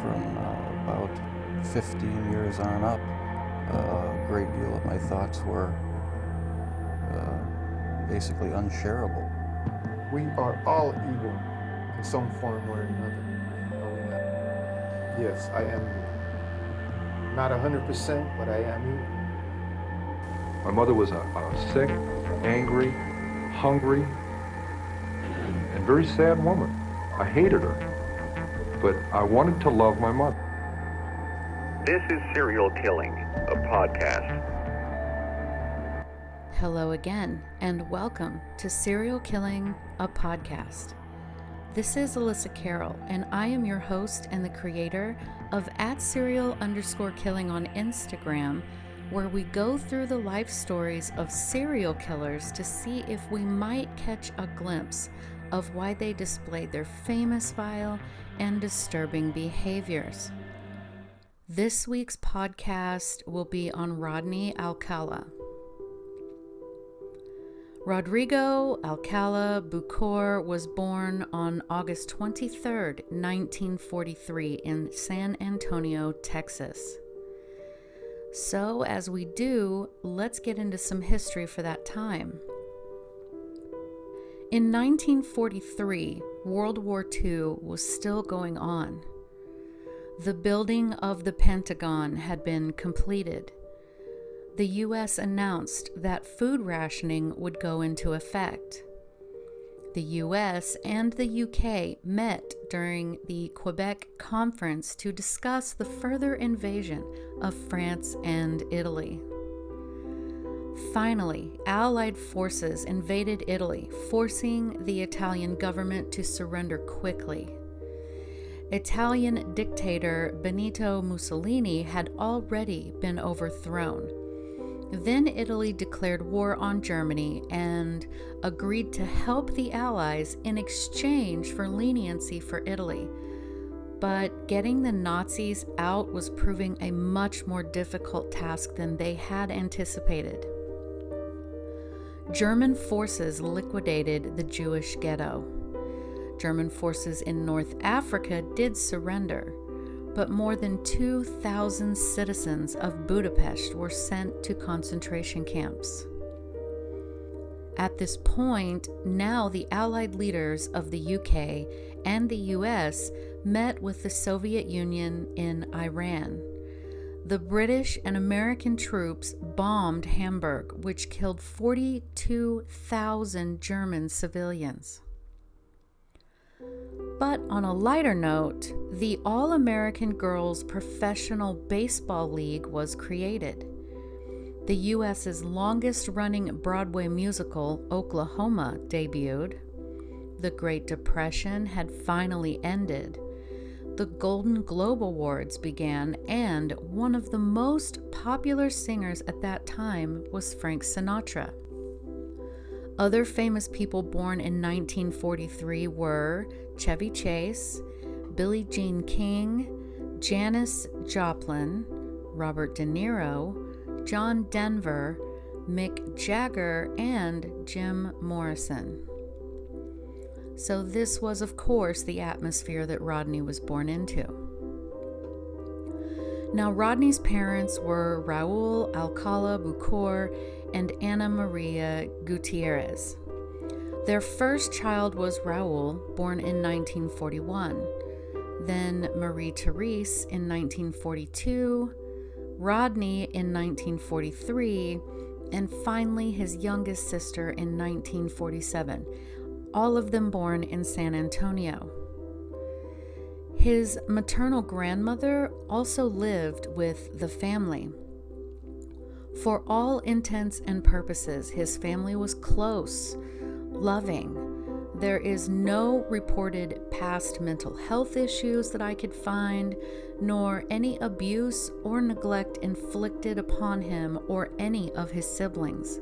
from about 15 years on up, a great deal of my thoughts were basically unshareable. We are all evil in some form or another. Are we not? Yes, I am you. Not 100%, but I am you. My mother was a sick, angry, hungry, and very sad woman. I hated her, but I wanted to love my mother. This is Serial Killing, a podcast. Hello again, and welcome to Serial Killing, a podcast. This is Alyssa Carroll, and I am your host and the creator of @serial_killing on Instagram, where we go through the life stories of serial killers to see if we might catch a glimpse of why they displayed their famous, vile, and disturbing behaviors. This week's podcast will be on Rodney Alcala. Rodrigo Alcala Bucor was born on August 23, 1943 in San Antonio, Texas. So, as we do, let's get into some history for that time. In 1943, World War II was still going on. The building of the Pentagon had been completed. The U.S. announced that food rationing would go into effect. The U.S. and the U.K. met during the Quebec Conference to discuss the further invasion of France and Italy. Finally, Allied forces invaded Italy, forcing the Italian government to surrender quickly. Italian dictator Benito Mussolini had already been overthrown. Then Italy declared war on Germany and agreed to help the Allies in exchange for leniency for Italy. But getting the Nazis out was proving a much more difficult task than they had anticipated. German forces liquidated the Jewish ghetto. German forces in North Africa did surrender, but more than 2,000 citizens of Budapest were sent to concentration camps. At this point, now the Allied leaders of the UK and the US met with the Soviet Union in Iran. The British and American troops bombed Hamburg, which killed 42,000 German civilians. But on a lighter note, the All-American Girls Professional Baseball League was created. The U.S.'s longest-running Broadway musical, Oklahoma, debuted. The Great Depression had finally ended. The Golden Globe Awards began, and one of the most popular singers at that time was Frank Sinatra. Other famous people born in 1943 were Chevy Chase, Billie Jean King, Janis Joplin, Robert De Niro, John Denver, Mick Jagger, and Jim Morrison. So this was, of course, the atmosphere that Rodney was born into. Now, Rodney's parents were Raul Alcala Bucor and Ana Maria Gutierrez. Their first child was Raul, born in 1941, then Marie Therese in 1942, Rodney in 1943, and finally his youngest sister in 1947, all of them born in San Antonio. His maternal grandmother also lived with the family. For all intents and purposes, his family was close, loving. There is no reported past mental health issues that I could find, nor any abuse or neglect inflicted upon him or any of his siblings.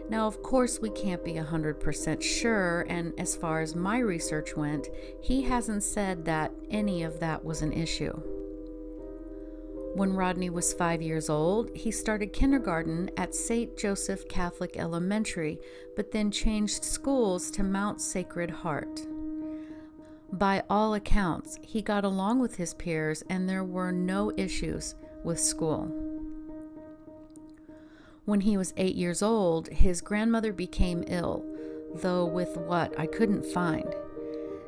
Now, of course, we can't be 100% sure, and as far as my research went, he hasn't said that any of that was an issue. When Rodney was 5 years old, he started kindergarten at St. Joseph Catholic Elementary, but then changed schools to Mount Sacred Heart. By all accounts, he got along with his peers and there were no issues with school. When he was 8 years old, his grandmother became ill, though with what I couldn't find.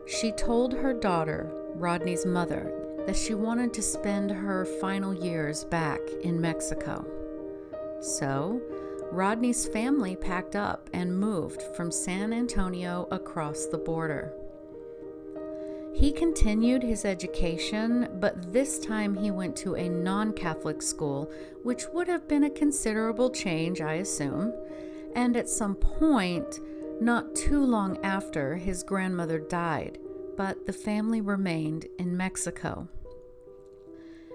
She told her daughter, Rodney's mother, that she wanted to spend her final years back in Mexico. So, Rodney's family packed up and moved from San Antonio across the border. He continued his education, but this time he went to a non-Catholic school, which would have been a considerable change, I assume. And at some point, not too long after, his grandmother died, but the family remained in Mexico.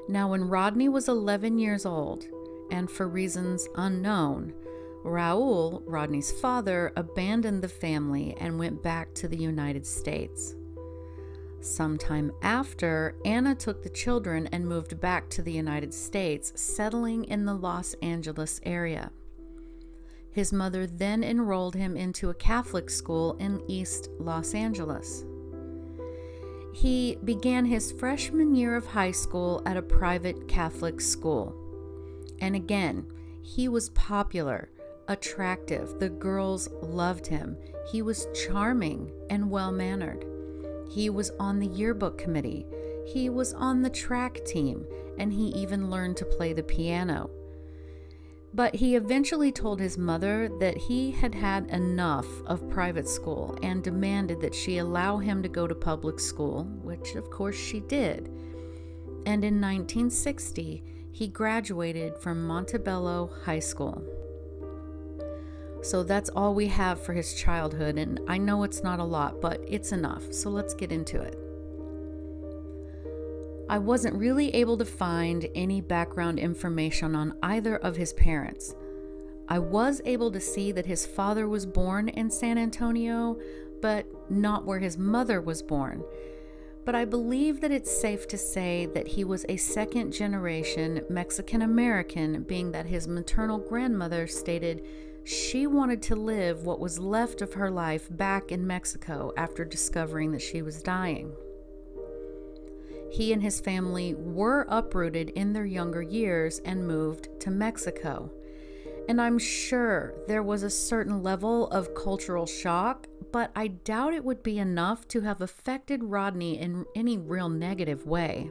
Now, when Rodney was 11 years old, and for reasons unknown, Raul, Rodney's father, abandoned the family and went back to the United States. Sometime after, Anna took the children and moved back to the United States, settling in the Los Angeles area. His mother then enrolled him into a Catholic school in East Los Angeles. He began his freshman year of high school at a private Catholic school. And again, he was popular, attractive. The girls loved him. He was charming and well-mannered. He was on the yearbook committee. He was on the track team, and he even learned to play the piano. But he eventually told his mother that he had had enough of private school and demanded that she allow him to go to public school, which of course she did. And in 1960, he graduated from Montebello High School. So that's all we have for his childhood, and I know it's not a lot, but it's enough, so let's get into it. I wasn't really able to find any background information on either of his parents. I was able to see that his father was born in San Antonio, but not where his mother was born. But I believe that it's safe to say that he was a second-generation Mexican-American, being that his maternal grandmother stated she wanted to live what was left of her life back in Mexico after discovering that she was dying. He and his family were uprooted in their younger years and moved to Mexico. And I'm sure there was a certain level of cultural shock, but I doubt it would be enough to have affected Rodney in any real negative way.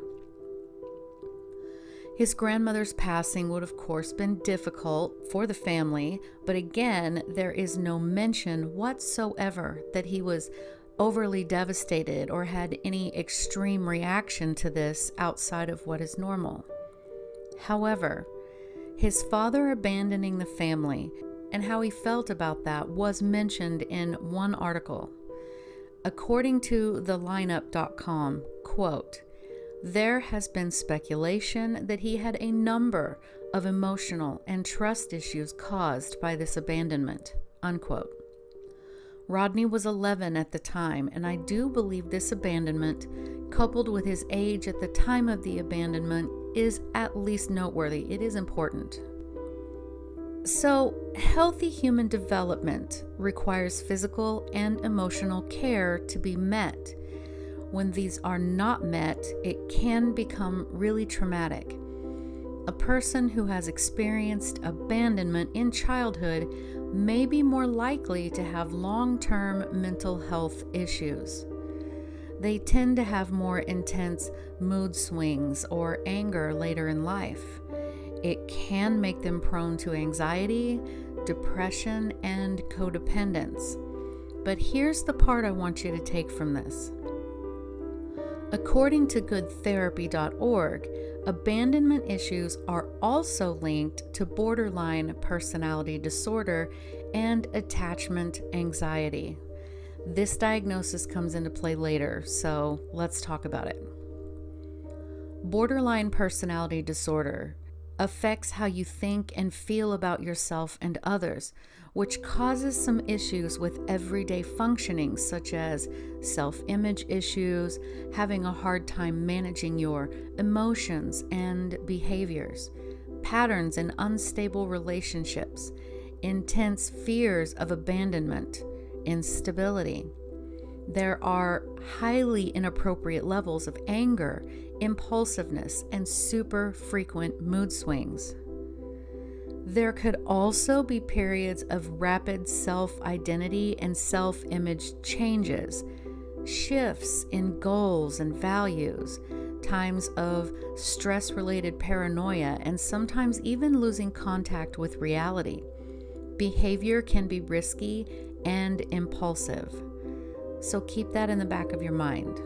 His grandmother's passing would of course been difficult for the family, but again, there is no mention whatsoever that he was overly devastated or had any extreme reaction to this outside of what is normal. However, his father abandoning the family and how he felt about that was mentioned in one article. According to thelineup.com, quote, "There has been speculation that he had a number of emotional and trust issues caused by this abandonment," unquote. Rodney was 11 at the time, and I do believe this abandonment, coupled with his age at the time of the abandonment, is at least noteworthy. It is important. So, healthy human development requires physical and emotional care to be met. When these are not met, it can become really traumatic. A person who has experienced abandonment in childhood may be more likely to have long-term mental health issues. They tend to have more intense mood swings or anger later in life. It can make them prone to anxiety, depression, and codependence. But here's the part I want you to take from this. According to goodtherapy.org, abandonment issues are also linked to borderline personality disorder and attachment anxiety. This diagnosis comes into play later, so let's talk about it. Borderline personality disorder affects how you think and feel about yourself and others, which causes some issues with everyday functioning, such as self-image issues, having a hard time managing your emotions and behaviors, patterns in unstable relationships, intense fears of abandonment, instability. There are highly inappropriate levels of anger, impulsiveness, and super frequent mood swings. There could also be periods of rapid self-identity and self-image changes, shifts in goals and values, times of stress-related paranoia, and sometimes even losing contact with reality. Behavior can be risky and impulsive. So keep that in the back of your mind.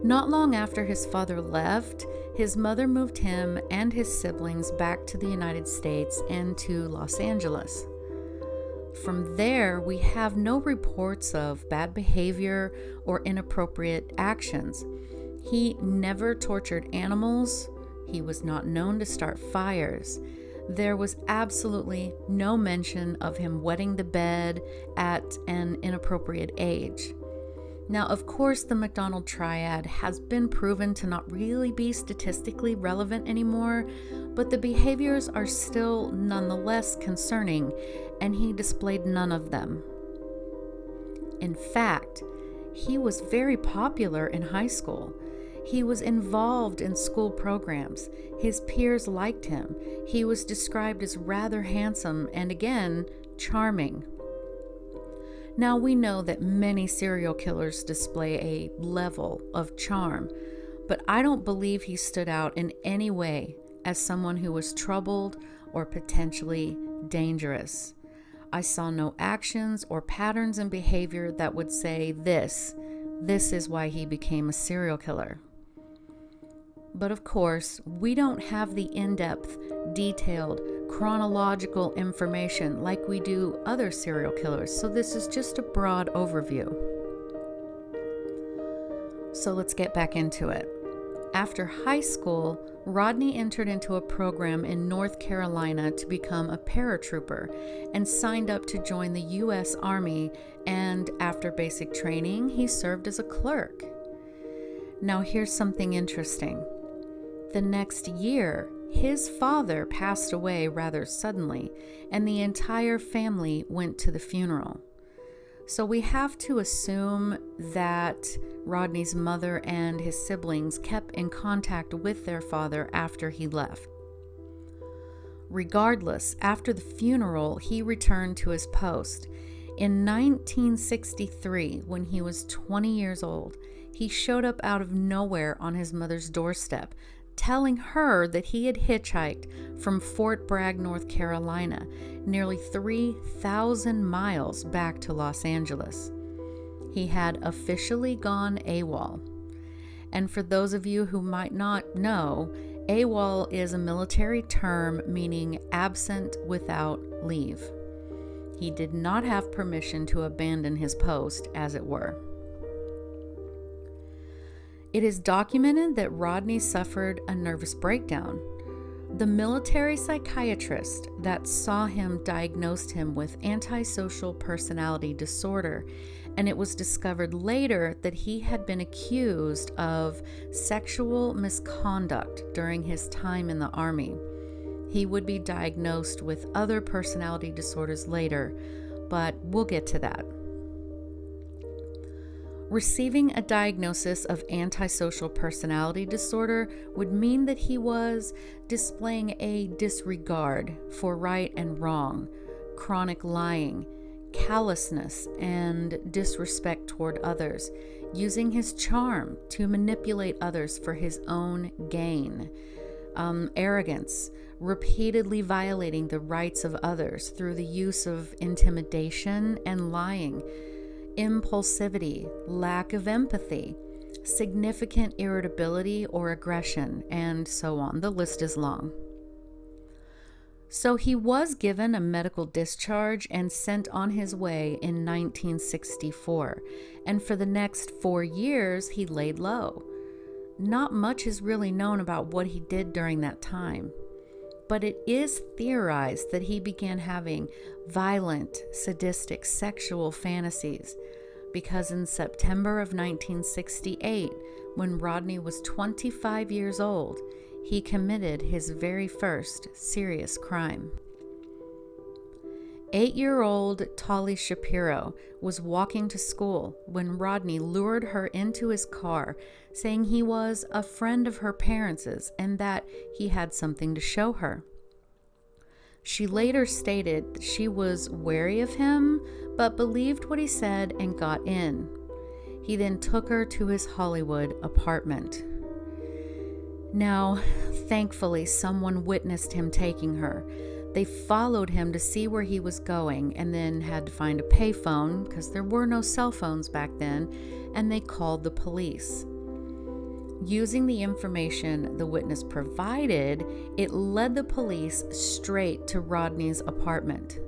Not long after his father left, his mother moved him and his siblings back to the United States and to Los Angeles. From there, we have no reports of bad behavior or inappropriate actions. He never tortured animals. He was not known to start fires. There was absolutely no mention of him wetting the bed at an inappropriate age. Now, of course, the McDonald triad has been proven to not really be statistically relevant anymore, but the behaviors are still nonetheless concerning, and he displayed none of them. In fact, he was very popular in high school. He was involved in school programs. His peers liked him. He was described as rather handsome and, again, charming. Now, we know that many serial killers display a level of charm, but I don't believe he stood out in any way as someone who was troubled or potentially dangerous. I saw no actions or patterns in behavior that would say this is why he became a serial killer. But of course, we don't have the in-depth, detailed, chronological information like we do other serial killers, so this is just a broad overview. So let's get back into it. After high school, Rodney entered into a program in North Carolina to become a paratrooper and signed up to join the U.S. Army, and after basic training, he served as a clerk. Now here's something interesting. The next year, his father passed away rather suddenly, and the entire family went to the funeral. So we have to assume that Rodney's mother and his siblings kept in contact with their father after he left. Regardless, after the funeral, he returned to his post. In 1963, when he was 20 years old, he showed up out of nowhere on his mother's doorstep, telling her that he had hitchhiked from Fort Bragg, North Carolina, nearly 3,000 miles back to Los Angeles. He had officially gone AWOL. And for those of you who might not know, AWOL is a military term meaning absent without leave. He did not have permission to abandon his post, as it were. It is documented that Rodney suffered a nervous breakdown. The military psychiatrist that saw him diagnosed him with antisocial personality disorder, and it was discovered later that he had been accused of sexual misconduct during his time in the Army. He would be diagnosed with other personality disorders later, but we'll get to that. Receiving a diagnosis of antisocial personality disorder would mean that he was displaying a disregard for right and wrong, chronic lying, callousness, and disrespect toward others, using his charm to manipulate others for his own gain, arrogance, repeatedly violating the rights of others through the use of intimidation and lying, impulsivity, lack of empathy, significant irritability or aggression, and so on. The list is long. So he was given a medical discharge and sent on his way in 1964, and for the next 4 years he laid low. Not much is really known about what he did during that time, but it is theorized that he began having violent, sadistic sexual fantasies because in September of 1968, when Rodney was 25 years old, he committed his very first serious crime. 8-year-old Tolly Shapiro was walking to school when Rodney lured her into his car, saying he was a friend of her parents' and that he had something to show her. She later stated that she was wary of him, but believed what he said and got in. He then took her to his Hollywood apartment. Now, thankfully, someone witnessed him taking her. They followed him to see where he was going and then had to find a payphone because there were no cell phones back then, and they called the police. Using the information the witness provided, it led the police straight to Rodney's apartment.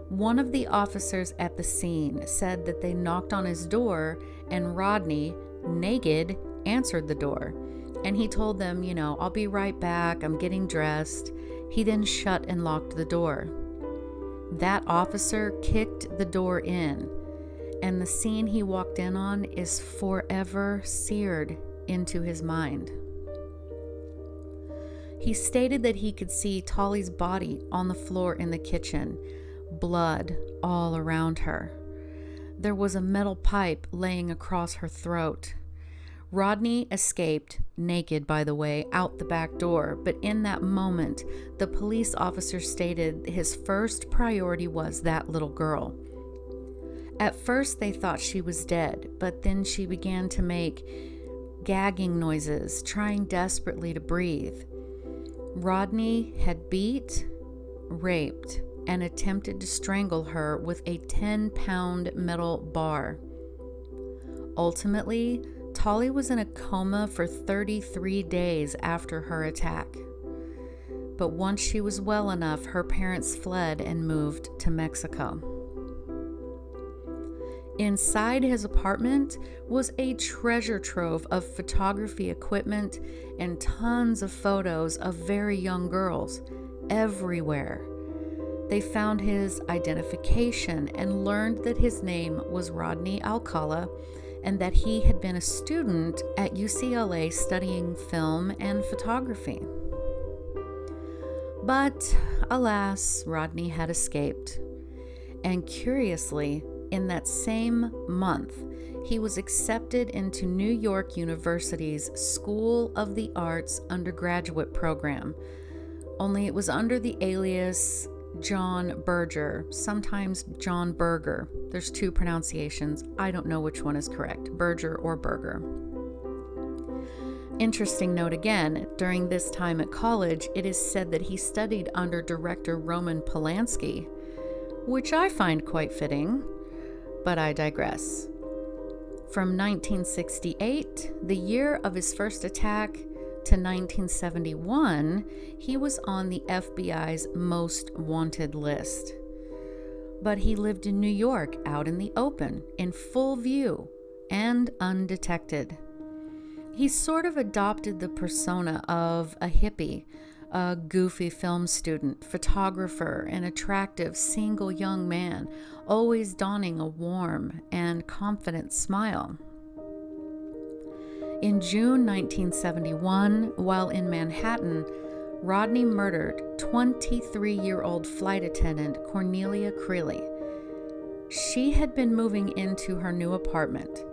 One of the officers at the scene said that they knocked on his door and Rodney, naked, answered the door. And he told them, I'll be right back, I'm getting dressed. He then shut and locked the door. That officer kicked the door in, and the scene he walked in on is forever seared into his mind. He stated that he could see Tolly's body on the floor in the kitchen, blood all around her. There was a metal pipe laying across her throat. Rodney escaped, naked by the way, out the back door, but in that moment, the police officer stated his first priority was that little girl. At first, they thought she was dead, but then she began to make gagging noises, trying desperately to breathe. Rodney had beat, raped, and attempted to strangle her with a 10-pound metal bar. Ultimately, Tolly was in a coma for 33 days after her attack. But once she was well enough, her parents fled and moved to Mexico. Inside his apartment was a treasure trove of photography equipment and tons of photos of very young girls everywhere. They found his identification and learned that his name was Rodney Alcala and that he had been a student at UCLA studying film and photography. But alas, Rodney had escaped. And curiously, in that same month, he was accepted into New York University's School of the Arts undergraduate program, only it was under the alias John Berger, sometimes John Berger. There's two pronunciations. I don't know which one is correct, Berger or Berger. Interesting note again, during this time at college, it is said that he studied under director Roman Polanski, which I find quite fitting, but I digress. From 1968, the year of his first attack, to 1971, he was on the FBI's most wanted list. But he lived in New York, out in the open, in full view, and undetected. He sort of adopted the persona of a hippie, a goofy film student, photographer, an attractive single young man, always donning a warm and confident smile. In June 1971, while in Manhattan, Rodney murdered 23-year-old flight attendant Cornelia Creeley. She had been moving into her new apartment,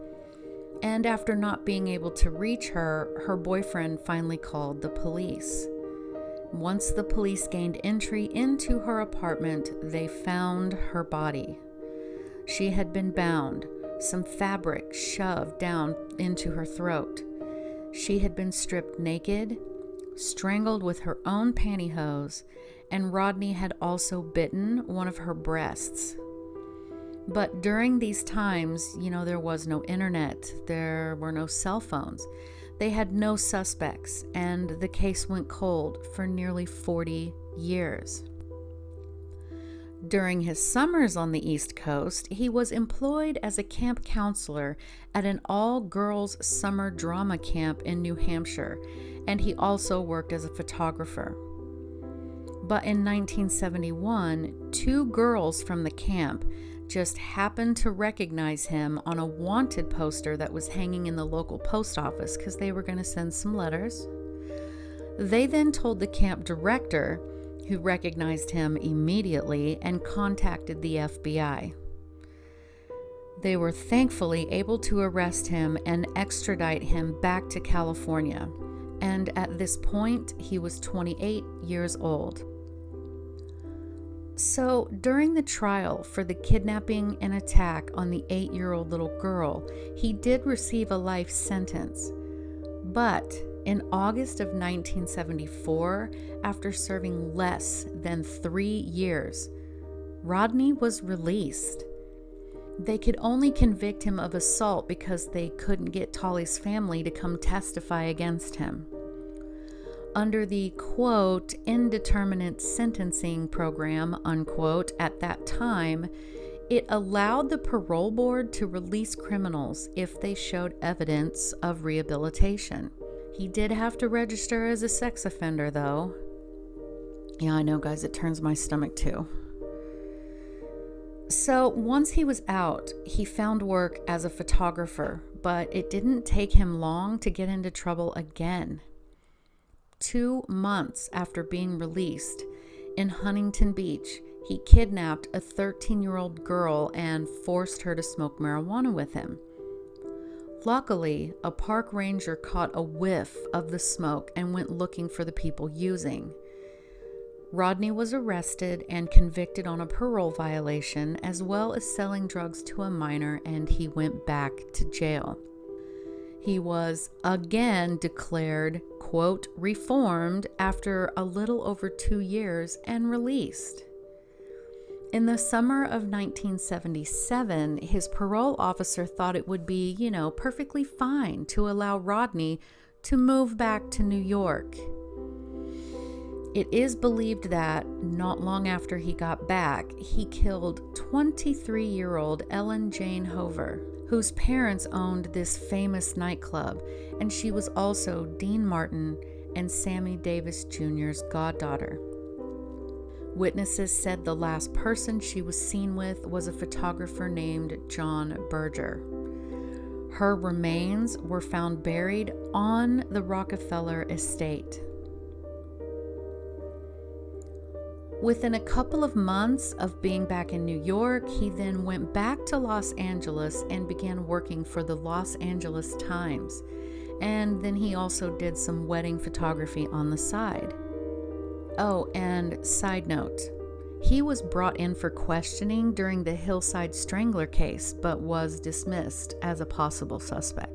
and after not being able to reach her, her boyfriend finally called the police. Once the police gained entry into her apartment, they found her body. She had been bound, some fabric shoved down into her throat. She had been stripped naked, strangled with her own pantyhose, and Rodney had also bitten one of her breasts. But during these times, there was no internet, there were no cell phones. They had no suspects, and the case went cold for nearly 40 years. During his summers on the East Coast, he was employed as a camp counselor at an all-girls summer drama camp in New Hampshire, and he also worked as a photographer. But in 1971, 2 girls from the camp just happened to recognize him on a wanted poster that was hanging in the local post office because they were going to send some letters. They then told the camp director, who recognized him immediately and contacted the FBI. They were thankfully able to arrest him and extradite him back to California, and at this point, he was 28 years old. So, during the trial for the kidnapping and attack on the 8-year-old little girl, he did receive a life sentence. But in August of 1974, after serving less than 3 years, Rodney was released. They could only convict him of assault because they couldn't get Tolly's family to come testify against him. Under the, quote, indeterminate sentencing program, unquote, at that time, it allowed the parole board to release criminals if they showed evidence of rehabilitation. He did have to register as a sex offender, though. Yeah, I know, guys, it turns my stomach too. So once he was out, he found work as a photographer, but it didn't take him long to get into trouble again. 2 months after being released, in Huntington Beach, he kidnapped a 13-year-old girl and forced her to smoke marijuana with him. Luckily, a park ranger caught a whiff of the smoke and went looking for the people using. Rodney was arrested and convicted on a parole violation, as well as selling drugs to a minor, and he went back to jail. He was again declared, quote, reformed after a little over 2 years and released. In the summer of 1977, his parole officer thought it would be, perfectly fine to allow Rodney to move back to New York. It is believed that not long after he got back, he killed 23-year-old Ellen Jane Hover, whose parents owned this famous nightclub, and she was also Dean Martin and Sammy Davis Jr.'s goddaughter. Witnesses said the last person she was seen with was a photographer named John Berger. Her remains were found buried on the Rockefeller estate. Within a couple of months of being back in New York, he then went back to Los Angeles and began working for the Los Angeles Times. And then he also did some wedding photography on the side. Oh, and side note, he was brought in for questioning during the Hillside Strangler case, but was dismissed as a possible suspect.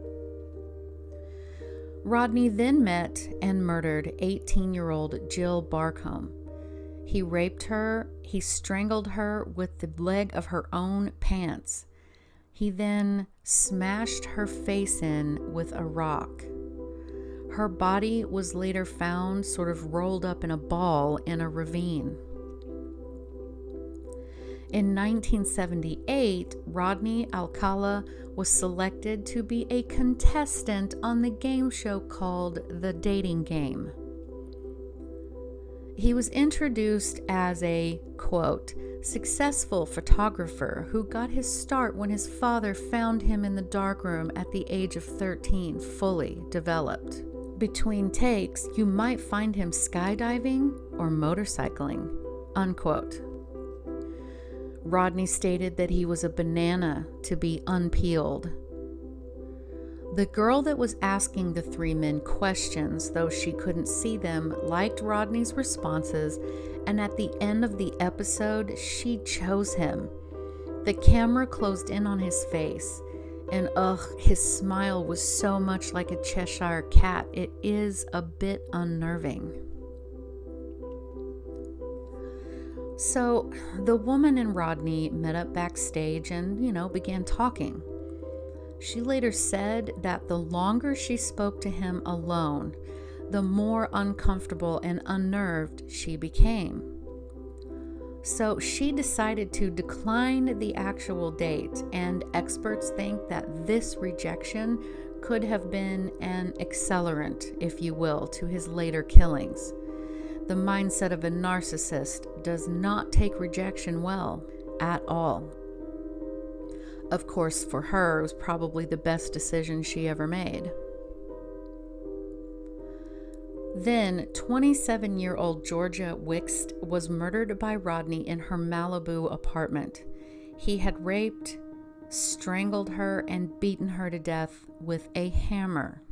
Rodney then met and murdered 18-year-old Jill Barcombe. He raped her, he strangled her with the leg of her own pants. He then smashed her face in with a rock. Her body was later found sort of rolled up in a ball in a ravine. In 1978, Rodney Alcala was selected to be a contestant on the game show called The Dating Game. He was introduced as a, quote, successful photographer who got his start when his father found him in the darkroom at the age of 13, fully developed. Between takes, you might find him skydiving or motorcycling, unquote. Rodney stated that he was a banana to be unpeeled. The girl that was asking the 3 men questions, though she couldn't see them, liked Rodney's responses, and at the end of the episode, she chose him. The camera closed in on his face, and his smile was so much like a Cheshire cat, it is a bit unnerving. So, the woman and Rodney met up backstage and, began talking. She later said that the longer she spoke to him alone, the more uncomfortable and unnerved she became. So she decided to decline the actual date, and experts think that this rejection could have been an accelerant, if you will, to his later killings. The mindset of a narcissist does not take rejection well at all. Of course, for her, it was probably the best decision she ever made. Then, 27-year-old Georgia Wixt was murdered by Rodney in her Malibu apartment. He had raped, strangled her, and beaten her to death with a hammer.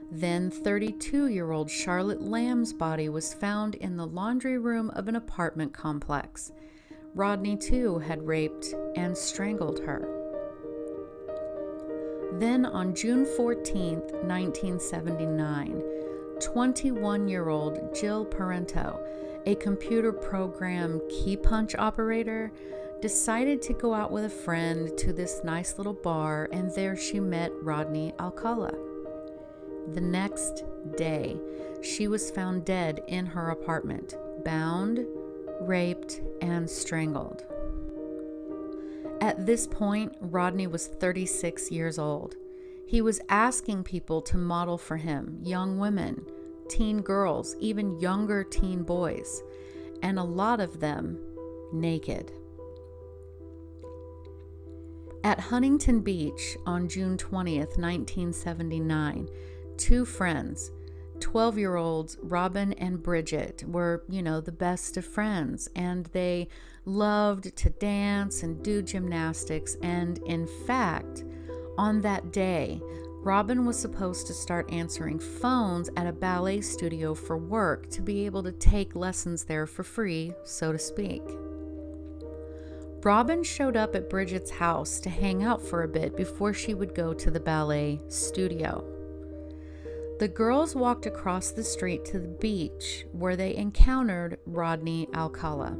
Then, 32-year-old Charlotte Lamb's body was found in the laundry room of an apartment complex. Rodney, too, had raped and strangled her. Then, on June 14, 1979, 21-year-old Jill Parento, a computer program key punch operator, decided to go out with a friend to this nice little bar, and there she met Rodney Alcala. The next day, she was found dead in her apartment, bound, raped, and strangled. At this point, Rodney was 36 years old. He was asking people to model for him, young women, teen girls, even younger teen boys, and a lot of them naked. At Huntington Beach on June 20th, 1979, two friends, 12-year-olds Robin and Bridget, were, the best of friends, and they loved to dance and do gymnastics. And in fact, on that day, Robin was supposed to start answering phones at a ballet studio for work to be able to take lessons there for free, so to speak. Robin showed up at Bridget's house to hang out for a bit before she would go to the ballet studio. The girls walked across the street to the beach where they encountered Rodney Alcala.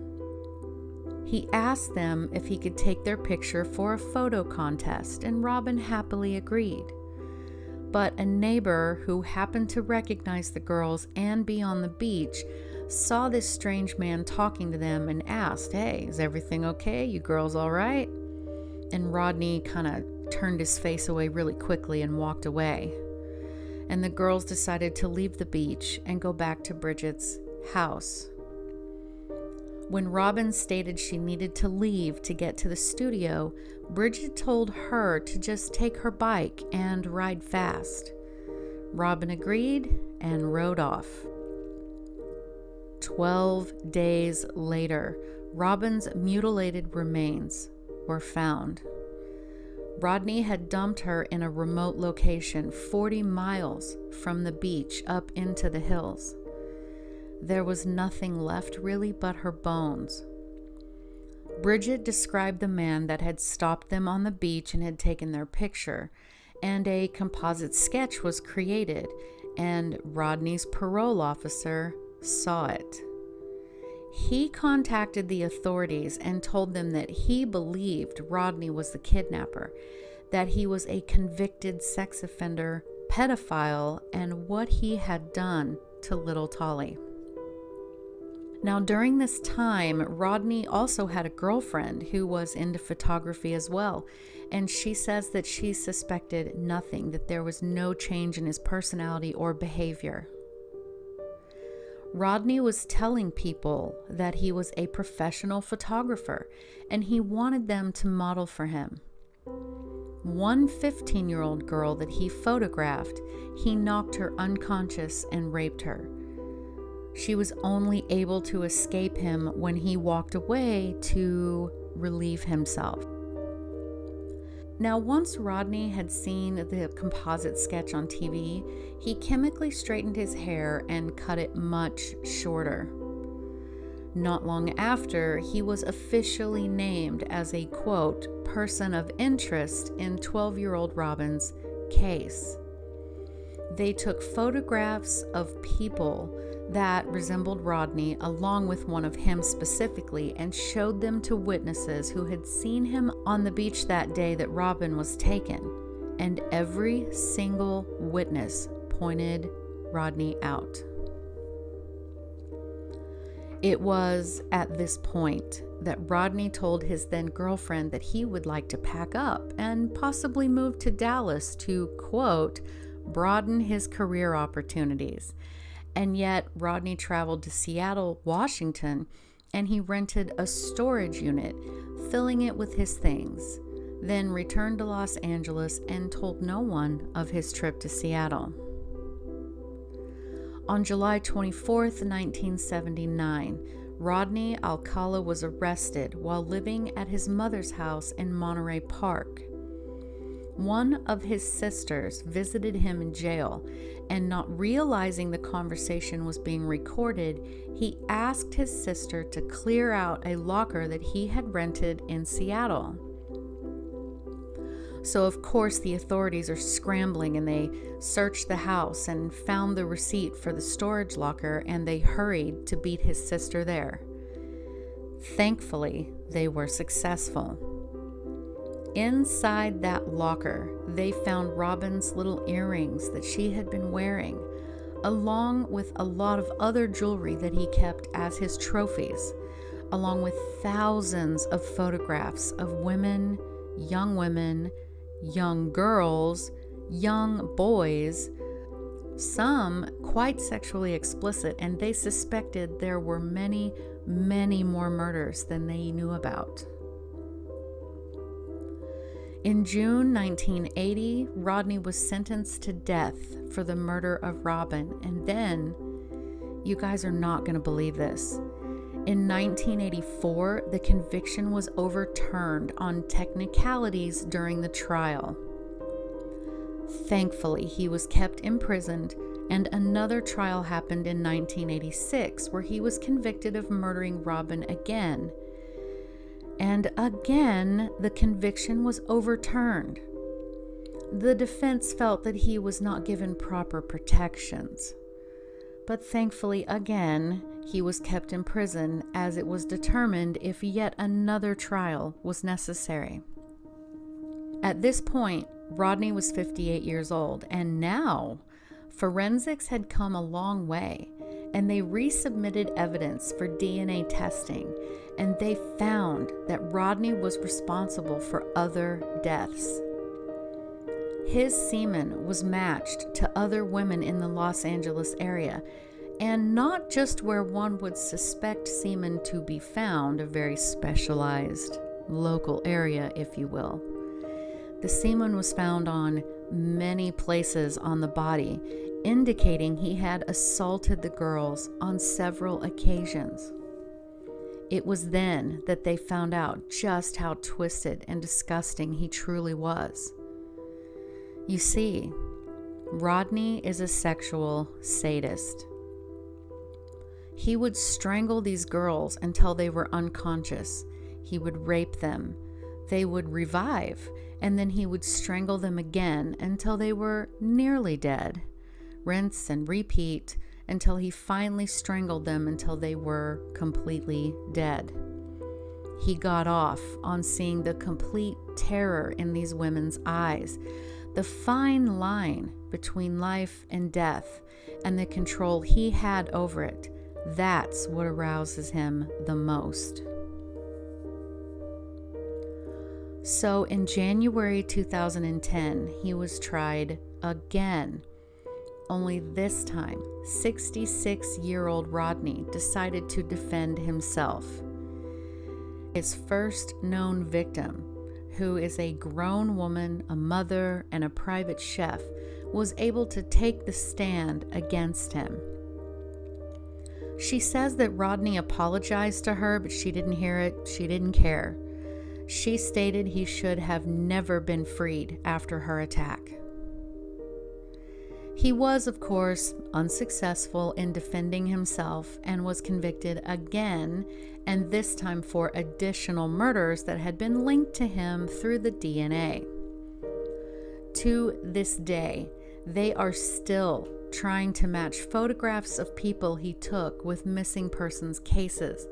He asked them if he could take their picture for a photo contest, and Robin happily agreed. But a neighbor who happened to recognize the girls and be on the beach saw this strange man talking to them and asked, "Hey, is everything okay? You girls all right?" And Rodney kind of turned his face away really quickly and walked away. And the girls decided to leave the beach and go back to Bridget's house. When Robin stated she needed to leave to get to the studio, Bridget told her to just take her bike and ride fast. Robin agreed and rode off. 12 days later, Robin's mutilated remains were found. Rodney had dumped her in a remote location 40 miles from the beach up into the hills. There was nothing left really but her bones. Bridget described the man that had stopped them on the beach and had taken their picture, and a composite sketch was created, and Rodney's parole officer saw it. He contacted the authorities and told them that he believed Rodney was the kidnapper, that he was a convicted sex offender, pedophile, and what he had done to little Tolly. Now, during this time, Rodney also had a girlfriend who was into photography as well, and she says that she suspected nothing, that there was no change in his personality or behavior. Rodney was telling people that he was a professional photographer, and he wanted them to model for him. One 15-year-old girl that he photographed, he knocked her unconscious and raped her. She was only able to escape him when he walked away to relieve himself. Now, once Rodney had seen the composite sketch on TV, he chemically straightened his hair and cut it much shorter. Not long after, he was officially named as a, quote, person of interest in 12-year-old Robin's case. They took photographs of people that resembled Rodney along with one of him specifically and showed them to witnesses who had seen him on the beach that day that Robin was taken, and every single witness pointed Rodney out. It was at this point that Rodney told his then girlfriend that he would like to pack up and possibly move to Dallas to, quote, broaden his career opportunities. And yet Rodney traveled to Seattle, Washington, and he rented a storage unit, filling it with his things, then returned to Los Angeles and told no one of his trip to Seattle. On July 24th, 1979, Rodney Alcala was arrested while living at his mother's house in Monterey Park. One of his sisters visited him in jail, and not realizing the conversation was being recorded, he asked his sister to clear out a locker that he had rented in Seattle. So of course the authorities are scrambling, and they searched the house and found the receipt for the storage locker, and they hurried to beat his sister there. Thankfully, they were successful. Inside that locker, they found Robin's little earrings that she had been wearing, along with a lot of other jewelry that he kept as his trophies, along with thousands of photographs of women, young girls, young boys, some quite sexually explicit, and they suspected there were many, many more murders than they knew about. In June 1980, Rodney was sentenced to death for the murder of Robin, and then, you guys are not going to believe this, in 1984, the conviction was overturned on technicalities during the trial. Thankfully, he was kept imprisoned, and another trial happened in 1986 where he was convicted of murdering Robin again. And again, the conviction was overturned. The defense felt that he was not given proper protections. But thankfully, again, he was kept in prison as it was determined if yet another trial was necessary. At this point, Rodney was 58 years old, and now forensics had come a long way, and they resubmitted evidence for DNA testing, and they found that Rodney was responsible for other deaths. His semen was matched to other women in the Los Angeles area, and not just where one would suspect semen to be found, a very specialized local area, if you will. The semen was found on many places on the body, indicating he had assaulted the girls on several occasions. It was then that they found out just how twisted and disgusting he truly was. You see, Rodney is a sexual sadist. He would strangle these girls until they were unconscious. He would rape them. They would revive, and then he would strangle them again until they were nearly dead. Rinse and repeat until he finally strangled them until they were completely dead. He got off on seeing the complete terror in these women's eyes, the fine line between life and death, and the control he had over it. That's what arouses him the most. So in January 2010, he was tried again. Only this time, 66-year-old Rodney decided to defend himself. His first known victim, who is a grown woman, a mother, and a private chef, was able to take the stand against him. She says that Rodney apologized to her, but she didn't hear it. She didn't care. She stated he should have never been freed after her attack. He was, of course, unsuccessful in defending himself and was convicted again, and this time for additional murders that had been linked to him through the DNA. To this day, they are still trying to match photographs of people he took with missing persons cases,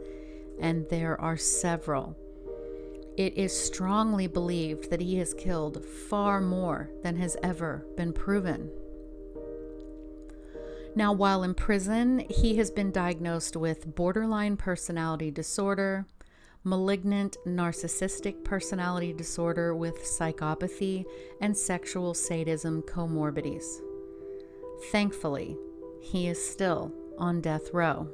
and there are several. It is strongly believed that he has killed far more than has ever been proven. Now, while in prison, he has been diagnosed with borderline personality disorder, malignant narcissistic personality disorder with psychopathy, and sexual sadism comorbidities. Thankfully, he is still on death row.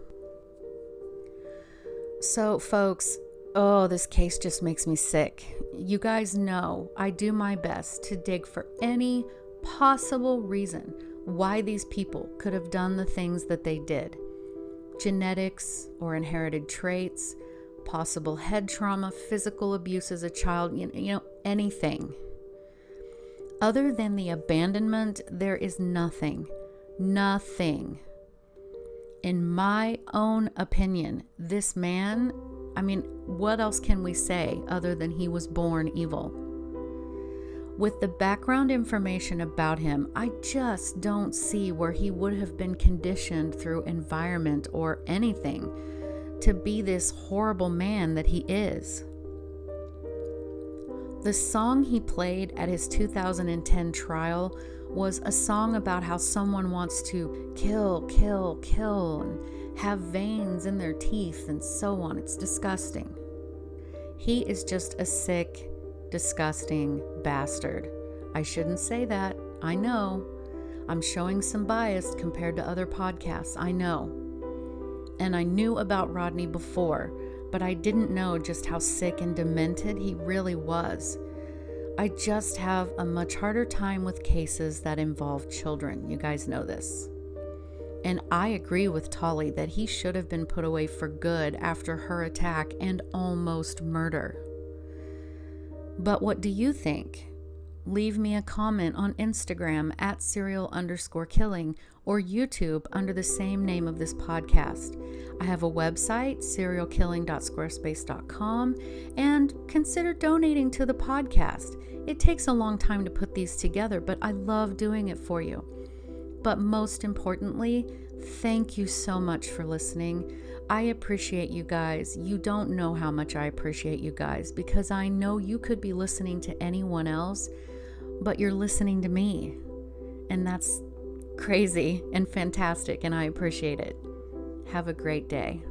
So, folks, this case just makes me sick. You guys know I do my best to dig for any possible reason why these people could have done the things that they did. Genetics or inherited traits, possible head trauma, physical abuse as a child, anything. Other than the abandonment, there is nothing. In my own opinion, this man, what else can we say other than he was born evil? With the background information about him, I just don't see where he would have been conditioned through environment or anything to be this horrible man that he is. The song he played at his 2010 trial was a song about how someone wants to kill, and have veins in their teeth and so on. It's disgusting. He is just a sick, disgusting bastard. I shouldn't say that. I know. I'm showing some bias compared to other podcasts. I know. And I knew about Rodney before, but I didn't know just how sick and demented he really was. I just have a much harder time with cases that involve children. You guys know this. And I agree with Tolly that he should have been put away for good after her attack and almost murder. But what do you think? Leave me a comment on Instagram at serial_killing or YouTube under the same name of this podcast. I have a website, serialkilling.squarespace.com, and consider donating to the podcast. It takes a long time to put these together, but I love doing it for you. But most importantly, thank you so much for listening. I appreciate you guys. You don't know how much I appreciate you guys, because I know you could be listening to anyone else, but you're listening to me. And that's crazy and fantastic, and I appreciate it. Have a great day.